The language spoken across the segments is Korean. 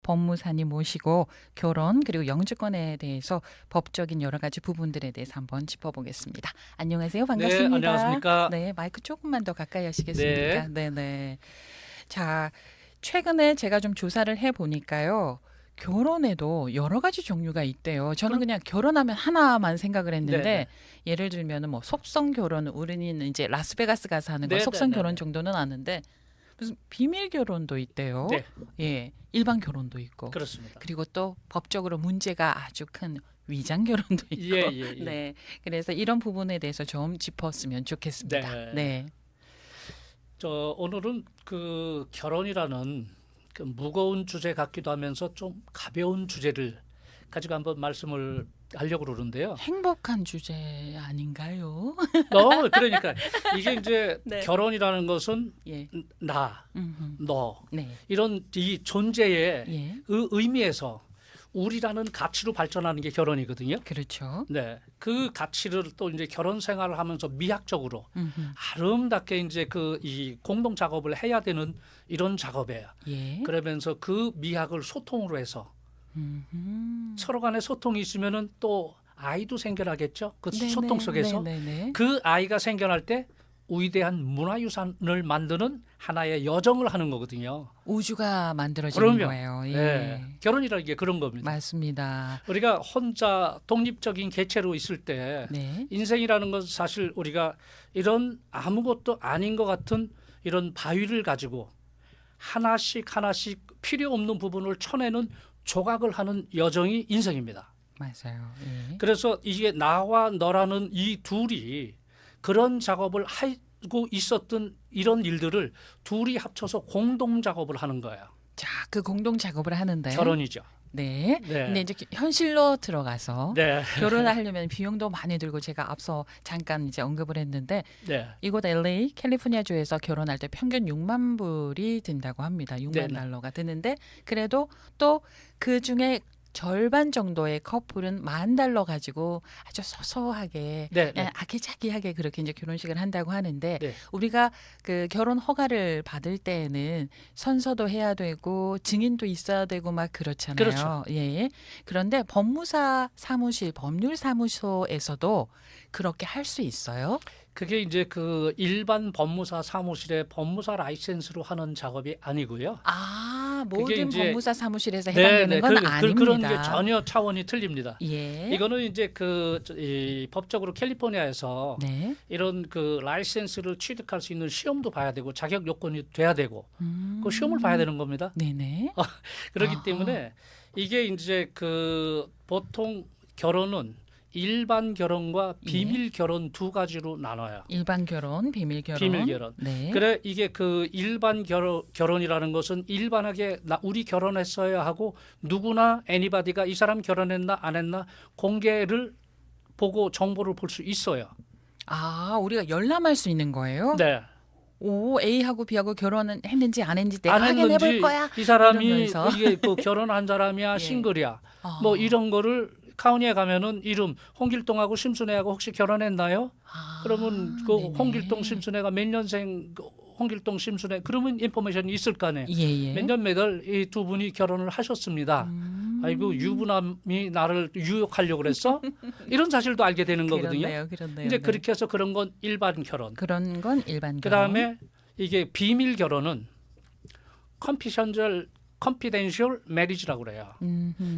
법무사님 모시고 결혼 그리고 영주권에 대해서 법적인 여러 가지 부분들에 대해서 한번 짚어보겠습니다. 안녕하세요. 반갑습니다. 네, 안녕하십니까. 네, 마이크 조금만 더 가까이 하시겠습니까? 네. 네, 네. 자, 최근에 제가 좀 조사를 해 보니까요. 결혼에도 여러 가지 종류가 있대요. 저는 그냥 결혼하면 하나만 생각을 했는데 네네. 예를 들면은 뭐 속성 결혼, 우리는 이제 라스베가스 가서 하는 거 속성 네네네네. 결혼 정도는 아는데 무슨 비밀 결혼도 있대요. 네, 예, 일반 결혼도 있고 그렇습니다. 그리고 또 법적으로 문제가 아주 큰 위장 결혼도 있고. 예, 예, 예. 네, 그래서 이런 부분에 대해서 좀 짚었으면 좋겠습니다. 네. 네, 오늘은 그 결혼이라는 그 무거운 주제 같기도 하면서 좀 가벼운 주제를 가지고 한번 말씀을 하려고 그러는데요. 행복한 주제 아닌가요? 그러니까 이게 이제 네. 결혼이라는 것은 예, 나, 너 네, 이런 이 존재의 예, 의미에서 우리라는 가치로 발전하는 게 결혼이거든요. 그렇죠. 네, 그 가치를 또 이제 결혼 생활을 하면서 미학적으로 음흠. 아름답게 이제 그 이 공동 작업을 해야 되는 이런 작업이에요. 예, 그러면서 그 미학을 소통으로 해서 음흠. 서로 간에 소통이 있으면은 또 아이도 생겨나겠죠. 그 네네, 소통 속에서 네네네. 그 아이가 생겨날 때 위대한 문화유산을 만드는 하나의 여정을 하는 거거든요. 우주가 만들어지는 그럼요. 거예요. 예, 네, 결혼이라는 게 그런 겁니다. 맞습니다. 우리가 혼자 독립적인 개체로 있을 때 네, 인생이라는 건 사실 우리가 이런 아무것도 아닌 것 같은 이런 바위를 가지고 하나씩 하나씩 필요 없는 부분을 쳐내는 조각을 하는 여정이 인생입니다. 맞아요. 예. 그래서 이게 나와 너라는 이 둘이 그런 작업을 하고 있었던 이런 일들을 둘이 합쳐서 공동 작업을 하는 거예요. 자, 그 공동 작업을 하는데 결혼이죠. 네. 네. 근데 이제 현실로 들어가서 네. 결혼을 하려면 비용도 많이 들고 제가 앞서 잠깐 이제 언급을 했는데 네. 이곳 LA 캘리포니아주에서 결혼할 때 평균 6만 불이 든다고 합니다. 6만 네네. 달러가 드는데 그래도 또 그 중에 절반 정도의 커플은 10,000달러 가지고 아주 소소하게 네. 그냥 네. 아기자기하게 그렇게 이제 결혼식을 한다고 하는데 네. 우리가 그 결혼 허가를 받을 때에는 선서도 해야 되고 증인도 있어야 되고 막 그렇잖아요. 그렇죠. 예. 그런데 법무사 사무실, 법률 사무소에서도 그렇게 할 수 있어요? 그게 이제 그 일반 법무사 사무실의 법무사 라이센스로 하는 작업이 아니고요. 아, 그게 모든 이제 법무사 사무실에서 해당되는 건 아닙니다. 그런 게 전혀 차원이 틀립니다. 예. 이거는 이제 이 법적으로 캘리포니아에서 네. 이런 그 라이센스를 취득할 수 있는 시험도 봐야 되고 자격 요건이 돼야 되고 그 시험을 봐야 되는 겁니다. 네네. 그렇기 아하. 때문에 이게 이제 그 보통 결혼은 일반 결혼과 예. 비밀 결혼 두 가지로 나눠요. 일반 결혼, 비밀 결혼. 비밀 결혼. 네. 그래 이게 그 일반 결혼이라는 것은 일반하게 우리 결혼했어야 하고 누구나 애니바디가 이 사람 결혼했나 안 했나 공개를 보고 정보를 볼 수 있어요. 아, 우리가 열람할 수 있는 거예요? 네. 오, A하고 B하고 결혼은 했는지 안 했는지 내가 안 확인해 볼 했는지 거야. 이 사람이 이러면서. 이게 그 결혼한 사람이야 예. 싱글이야 아. 뭐 이런 거를 카운티에 가면은 이름 홍길동하고 심순애하고 혹시 결혼했나요? 아, 그러면 그 네네. 홍길동 심순애가 몇 년생 홍길동 심순애 그러면 인포메이션이 있을 거 아니에요. 예. 몇 년 몇월 이 두 분이 결혼을 하셨습니다. 아이고 유부남이 나를 유혹하려고 그랬어? 이런 사실도 알게 되는 거거든요. 그렇네요. 이제 네. 그렇게 해서 그런 건 일반 결혼. 그런 건 일반 결혼. 그다음에 이게 비밀 결혼은 컨피덴셜 매리지라고 그래요.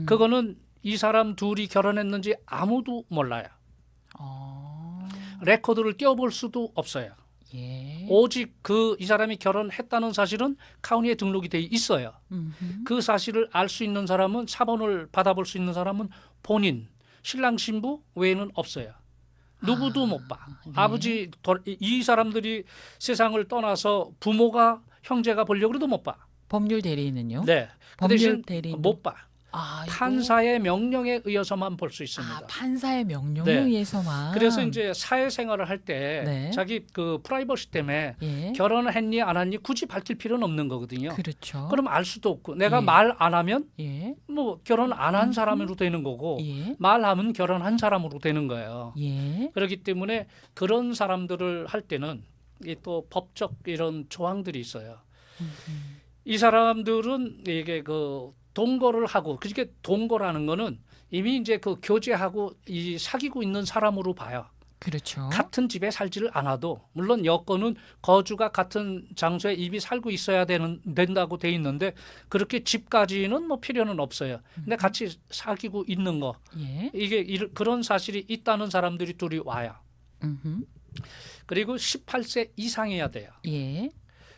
그거는 이 사람 둘이 결혼했는지 아무도 몰라요. 어. 레코드를 띄워볼 수도 없어요. 예. 오직 이 사람이 결혼했다는 사실은 카운티에 등록이 돼 있어요. 그 사실을 알 수 있는 사람은 사본을 받아볼 수 있는 사람은 본인, 신랑 신부 외에는 없어요. 누구도 못 봐. 네. 아버지 이 사람들이 세상을 떠나서 부모가 형제가 보려고 해도 못 봐. 법률 대리인은요? 네. 그 법률 대신 대리인 못 봐. 아, 이거? 판사의 명령에 의해서만 볼 수 있습니다. 아, 판사의 명령에 네. 의해서만. 그래서 이제 사회생활을 할 때 네. 자기 그 프라이버시 때문에 예. 결혼을 했니 안 했니 굳이 밝힐 필요는 없는 거거든요. 그렇죠. 그럼 알 수도 없고 내가 예. 말 안 하면 예. 뭐 결혼 안 한 사람으로 되는 거고 예. 말하면 결혼한 사람으로 되는 거예요. 예. 그렇기 때문에 그런 사람들을 할 때는 이 또 법적 이런 조항들이 있어요. 이 사람들은 이게 그 동거를 하고 그게 동거라는 거는 이미 이제 그 교제하고 이 사귀고 있는 사람으로 봐요. 그렇죠. 같은 집에 살지를 않아도 물론 여건은 거주가 같은 장소에 이미 살고 있어야 된다고 돼 있는데 그렇게 집까지는 뭐 필요는 없어요. 근데 같이 사귀고 있는 거 예. 이게 그런 사실이 있다는 사람들이 둘이 와요. 음흠. 그리고 18세 이상이어야 돼요. 예.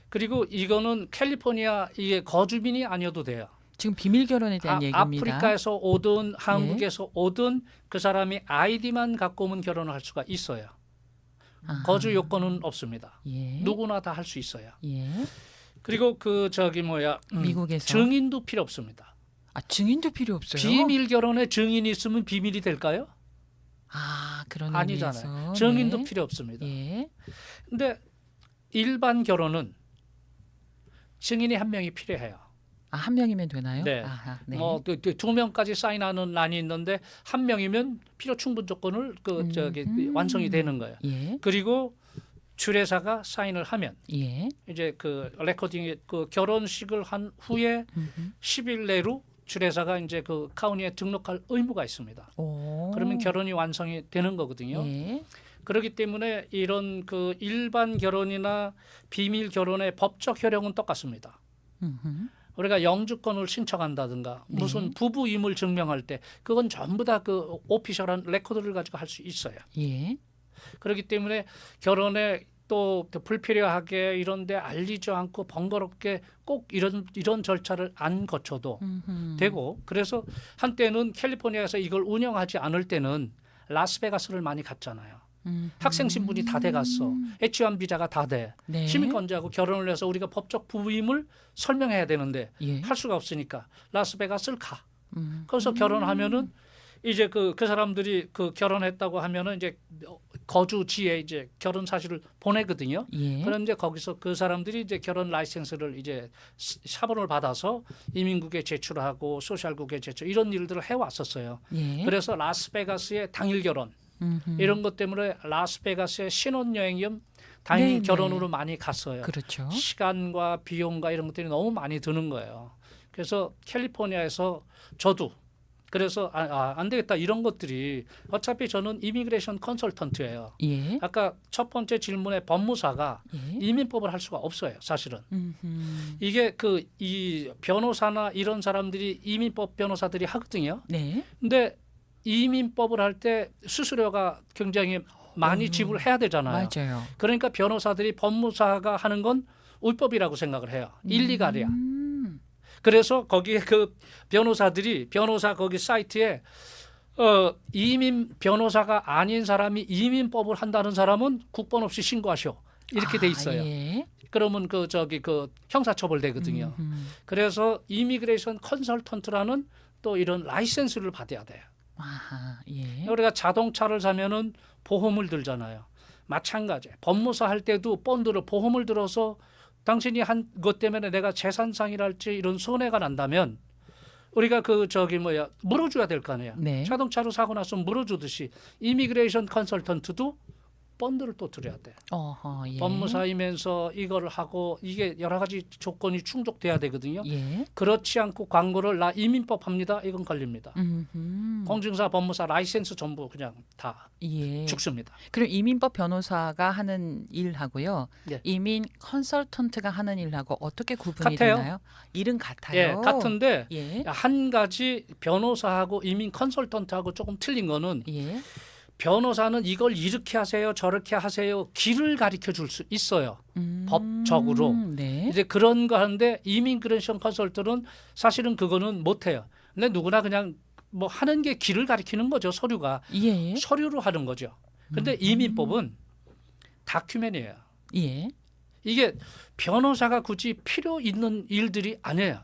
그리고 이거는 캘리포니아 이게 거주민이 아니어도 돼요. 지금 비밀 결혼에 대한 얘기입니다. 아프리카에서 오든 한국에서 오든 그 사람이 아이디만 갖고 오면 결혼을 할 수가 있어요. 아하. 거주 요건은 없습니다. 예. 누구나 다 할 수 있어요. 예. 그리고 그 저기 뭐야 미국에서 증인도 필요 없습니다. 아, 증인도 필요 없어요. 비밀 결혼에 증인이 있으면 비밀이 될까요? 아, 그런 아니잖아요. 의미에서. 증인도 네. 필요 없습니다. 예. 근데 일반 결혼은 증인이 한 명이 필요해요. 아, 한 명이면 되나요? 네. 아하, 네. 뭐 두 명까지 사인하는 란이 있는데 한 명이면 필요 충분 조건을 완성이 되는 거예요. 예. 그리고 주례사가 사인을 하면 예. 이제 그 레코딩 그 결혼식을 한 후에 음흠. 10일 내로 주례사가 이제 그 카운티에 등록할 의무가 있습니다. 오. 그러면 결혼이 완성이 되는 거거든요. 예. 그렇기 때문에 이런 그 일반 결혼이나 비밀 결혼의 법적 효력은 똑같습니다. 음흠. 우리가 영주권을 신청한다든가 무슨 네. 부부임을 증명할 때 그건 전부 다 그 오피셜한 레코드를 가지고 할 수 있어요. 예. 그렇기 때문에 결혼에 또 불필요하게 이런데 알리지 않고 번거롭게 꼭 이런 절차를 안 거쳐도 음흠. 되고 그래서 한때는 캘리포니아에서 이걸 운영하지 않을 때는 라스베가스를 많이 갔잖아요. 학생 신분이 다 돼갔어. H1 비자가 다 돼. 네. 시민권자하고 결혼을 해서 우리가 법적 부부임을 설명해야 되는데 예. 할 수가 없으니까 라스베가스를 가. 음. 거기서 결혼하면은 이제 그 사람들이 그 결혼했다고 하면은 이제 거주지에 이제 결혼 사실을 보내거든요. 예. 그런데 거기서 그 사람들이 이제 결혼 라이센스를 이제 샤본을 받아서 이민국에 제출하고 소셜국에 제출 이런 일들을 해왔었어요. 예. 그래서 라스베가스의 당일 결혼 음흠. 이런 것 때문에 라스베가스의 신혼여행겸 당일 네네. 결혼으로 많이 갔어요. 그렇죠. 시간과 비용과 이런 것들이 너무 많이 드는 거예요. 그래서 캘리포니아에서 저도 그래서 안 되겠다 이런 것들이 어차피 저는 이미그레이션 컨설턴트예요. 예. 아까 첫 번째 질문에 법무사가 예. 이민법을 할 수가 없어요. 사실은 음흠. 이게 이 변호사나 이런 사람들이 이민법 변호사들이 하거든요. 네. 근데 이민법을 할 때 수수료가 굉장히 많이 지불해야 되잖아요. 맞아요. 그러니까 변호사들이 법무사가 하는 건 울법이라고 생각을 해요. 일리갈이야. 그래서 거기에 그 변호사 거기 사이트에 이민 변호사가 아닌 사람이 이민법을 한다는 사람은 국번 없이 신고하셔. 이렇게 돼 있어요. 예. 그러면 그 형사처벌 되거든요. 그래서 이미그레이션 컨설턴트라는 또 이런 라이센스를 받아야 돼요. 아하. 예. 우리가 자동차를 사면은 보험을 들잖아요. 마찬가지. 법무사 할 때도 본드를 보험을 들어서 당신이 한 것 때문에 내가 재산상이랄지 이런 손해가 난다면 우리가 물어줘야 될 거 아니에요. 네. 자동차로 사고 나서 물어주듯이 이미그레이션 컨설턴트도 본드를 또 드려야 돼. 어허. 예. 법무사이면서 이거를 하고 이게 여러 가지 조건이 충족돼야 되거든요. 예. 그렇지 않고 광고를 나 이민법 합니다. 이건 걸립니다. 음흠. 공증사, 법무사 라이센스 전부 그냥 다 예. 죽습니다. 그럼 이민법 변호사가 하는 일하고요. 예. 이민 컨설턴트가 하는 일하고 어떻게 구분이 같아요. 되나요? 일은 같아요. 예, 같은데 예. 한 가지 변호사하고 이민 컨설턴트하고 조금 틀린 거는 예. 변호사는 이걸 이렇게 하세요, 저렇게 하세요, 길을 가르쳐 줄 수 있어요. 법적으로. 네. 이제 그런 거 하는데 이미그레이션 컨설턴트는 사실은 그거는 못 해요. 근데 누구나 그냥 뭐 하는 게 길을 가리키는 거죠. 서류가. 예. 서류로 하는 거죠. 근데 이민법은 다큐멘이에요. 예. 이게 변호사가 굳이 필요 있는 일들이 아니에요.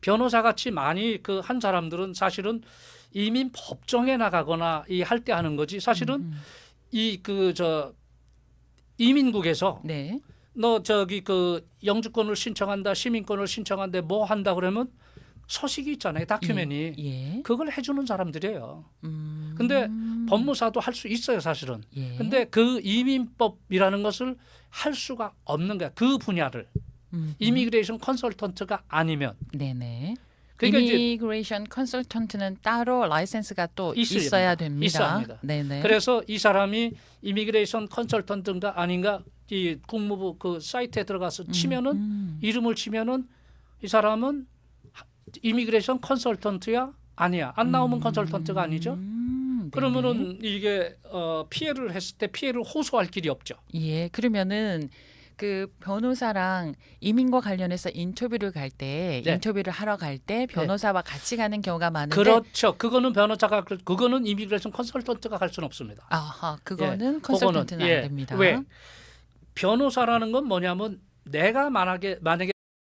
변호사 같이 많이 한 사람들은 사실은 이민 법정에 나가거나 할 때 하는 거지. 사실은 이민국에서 네. 너 영주권을 신청한다, 시민권을 신청한데 뭐 한다 그러면 서식이 있잖아요. 다큐멘이. 예. 그걸 해주는 사람들이에요. 근데 법무사도 할 수 있어요, 사실은. 예. 근데 그 이민법이라는 것을 할 수가 없는 거야. 그 분야를. 이미그레이션 컨설턴트가 아니면. 네네. 그러니까 이제 이미그레이션 컨설턴트는 따로 라이센스가 또 있어야 있어야 됩니다. 됩니다. 있어야 합니다. 네네. 그래서 이 사람이 이미그레이션 컨설턴트인가 아닌가 이 국무부 그 사이트에 들어가서 치면은 이름을 치면은 이 사람은 이미그레이션 컨설턴트야 아니야 안 나오면 컨설턴트가 아니죠. 네네. 그러면은 이게 피해를 했을 때 피해를 호소할 길이 없죠. 예, 그러면은 그 변호사랑 이민과 관련해서 인터뷰를 갈 때, 네. 인터뷰를 하러 갈 때 변호사와 같이 가는 경우가 많은데, 그렇죠. 그거는 변호사가 그거는 이미그레이션 컨설턴트가 갈 수는 없습니다. 아하, 그거는 예, 컨설턴트는 그거는, 안 됩니다. 왜 변호사라는 건 뭐냐면 내가 만약에